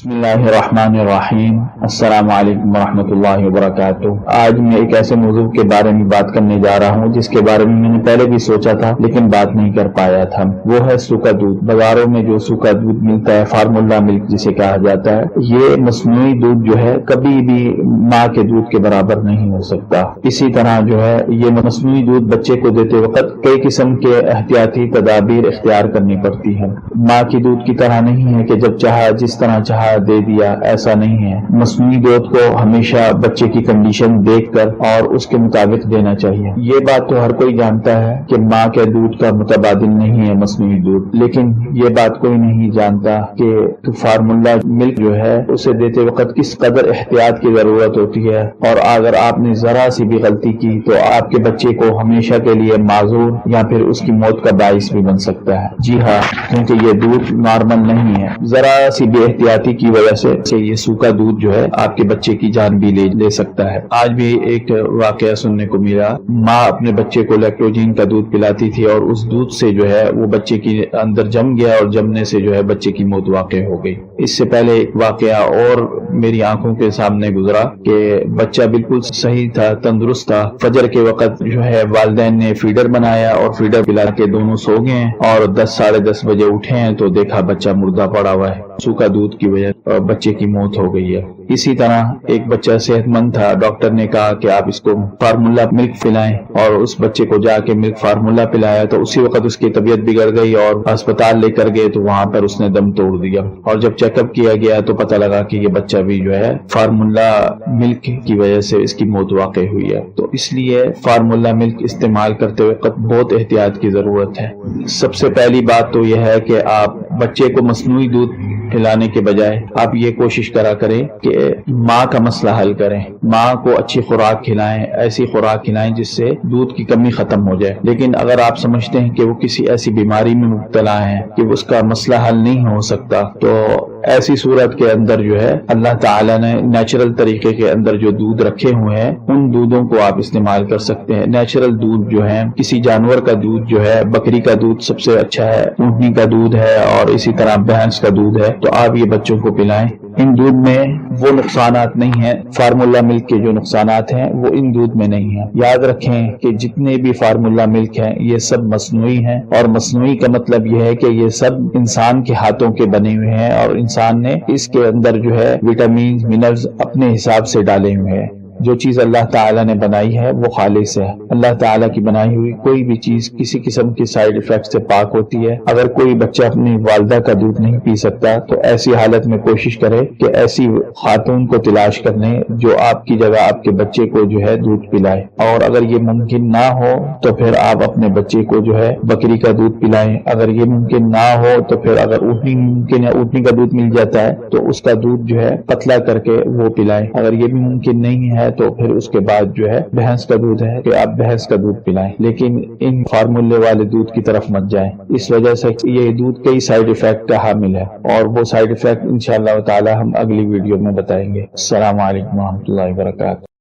بسم اللہ الرحمن الرحیم۔ السلام علیکم ورحمۃ اللہ وبرکاتہ۔ آج میں ایک ایسے موضوع کے بارے میں بات کرنے جا رہا ہوں جس کے بارے میں نے پہلے بھی سوچا تھا لیکن بات نہیں کر پایا تھا۔ وہ ہے سوکھا دودھ۔ بازاروں میں جو سوکھا دودھ ملتا ہے، فارمولا ملک جسے کہا جاتا ہے، یہ مصنوعی دودھ جو ہے کبھی بھی ماں کے دودھ کے برابر نہیں ہو سکتا۔ اسی طرح جو ہے یہ مصنوعی دودھ بچے کو دیتے وقت کئی قسم کے احتیاطی تدابیر اختیار کرنی پڑتی ہے۔ ماں کی دودھ کی طرح نہیں ہے کہ جب چاہا جس طرح چاہا دے دیا، ایسا نہیں ہے۔ مصنوعی دودھ کو ہمیشہ بچے کی کنڈیشن دیکھ کر اور اس کے مطابق دینا چاہیے۔ یہ بات تو ہر کوئی جانتا ہے کہ ماں کے دودھ کا متبادل نہیں ہے مصنوعی دودھ، لیکن یہ بات کوئی نہیں جانتا کہ فارمولا ملک جو ہے اسے دیتے وقت کس قدر احتیاط کی ضرورت ہوتی ہے، اور اگر آپ نے ذرا سی بھی غلطی کی تو آپ کے بچے کو ہمیشہ کے لیے معذور یا پھر اس کی موت کا باعث بھی بن سکتا ہے۔ جی ہاں، کیونکہ یہ دودھ نارمل نہیں ہے۔ ذرا سی بے احتیاطی کی وجہ سے یہ سوکھا دودھ جو ہے آپ کے بچے کی جان بھی لے سکتا ہے۔ آج بھی ایک واقعہ سننے کو ملا، ماں اپنے بچے کو لیکٹوجین کا دودھ پلاتی تھی اور اس دودھ سے جو ہے وہ بچے کے اندر جم گیا اور جمنے سے جو ہے بچے کی موت واقع ہو گئی۔ اس سے پہلے ایک واقعہ اور میری آنکھوں کے سامنے گزرا کہ بچہ بالکل صحیح تھا، تندرست تھا۔ فجر کے وقت جو ہے والدین نے فیڈر بنایا اور فیڈر پلا کے دونوں سو گئے اور 10 ساڑھے 10 بجے اٹھے ہیں تو دیکھا بچہ مردہ پڑا ہوا ہے۔ سوکھا دودھ کی وجہ بچے کی موت ہو گئی ہے۔ اسی طرح ایک بچہ صحت مند تھا، ڈاکٹر نے کہا کہ آپ اس کو فارمولا ملک پلائیں، اور اس بچے کو جا کے ملک فارمولا پلایا تو اسی وقت اس کی طبیعت بگڑ گئی اور اسپتال لے کر گئے تو وہاں پر اس نے دم توڑ دیا، اور جب چیک اپ کیا گیا تو پتہ لگا کہ یہ بچہ بھی جو ہے فارمولا ملک کی وجہ سے اس کی موت واقع ہوئی ہے۔ تو اس لیے فارمولا ملک استعمال کرتے وقت بہت احتیاط کی ضرورت ہے۔ سب سے پہلی بات تو یہ ہے کہ آپ بچے کو مصنوعی دودھ پلانے کے بجائے آپ یہ کوشش کرا کریں کہ ماں کا مسئلہ حل کریں، ماں کو اچھی خوراک کھلائیں، ایسی خوراک کھلائیں جس سے دودھ کی کمی ختم ہو جائے۔ لیکن اگر آپ سمجھتے ہیں کہ وہ کسی ایسی بیماری میں مبتلا ہے کہ اس کا مسئلہ حل نہیں ہو سکتا، تو ایسی صورت کے اندر جو ہے اللہ تعالیٰ نے نیچرل طریقے کے اندر جو دودھ رکھے ہوئے ہیں ان دودھوں کو آپ استعمال کر سکتے ہیں۔ نیچرل دودھ جو ہے، کسی جانور کا دودھ جو ہے، بکری کا دودھ سب سے اچھا ہے، اونٹنی کا دودھ ہے، اور اسی طرح بھینس کا دودھ ہے، تو آپ یہ بچوں کو پلائیں۔ ان دودھ میں وہ نقصانات نہیں ہیں، فارمولا ملک کے جو نقصانات ہیں وہ ان دودھ میں نہیں ہیں۔ یاد رکھیں کہ جتنے بھی فارمولا ملک ہیں یہ سب مصنوعی ہیں، اور مصنوعی کا مطلب یہ ہے کہ یہ سب انسان کے ہاتھوں کے بنے ہوئے ہیں، اور انسان نے اس کے اندر جو ہے وٹامن منرلز اپنے حساب سے ڈالے ہوئے ہیں۔ جو چیز اللہ تعالیٰ نے بنائی ہے وہ خالص ہے۔ اللہ تعالیٰ کی بنائی ہوئی کوئی بھی چیز کسی قسم کی سائیڈ ایفیکٹ سے پاک ہوتی ہے۔ اگر کوئی بچہ اپنی والدہ کا دودھ نہیں پی سکتا تو ایسی حالت میں کوشش کرے کہ ایسی خاتون کو تلاش کرنے جو آپ کی جگہ آپ کے بچے کو جو ہے دودھ پلائے، اور اگر یہ ممکن نہ ہو تو پھر آپ اپنے بچے کو جو ہے بکری کا دودھ پلائیں۔ اگر یہ ممکن نہ ہو تو پھر اگر اونٹنی ممکن ہے، اونٹنی کا دودھ مل جاتا ہے تو اس کا دودھ جو ہے پتلا کر کے وہ پلائیں۔ اگر یہ بھی ممکن نہیں ہے تو پھر اس کے بعد جو ہے بھینس کا دودھ ہے کہ آپ بھینس کا دودھ پلائیں، لیکن ان فارمولے والے دودھ کی طرف مت جائیں۔ اس وجہ سے یہ دودھ کئی سائیڈ ایفیکٹ کا حامل ہے، اور وہ سائیڈ ایفیکٹ انشاءاللہ تعالی ہم اگلی ویڈیو میں بتائیں گے۔ السلام علیکم ورحمۃ اللہ وبرکاتہ۔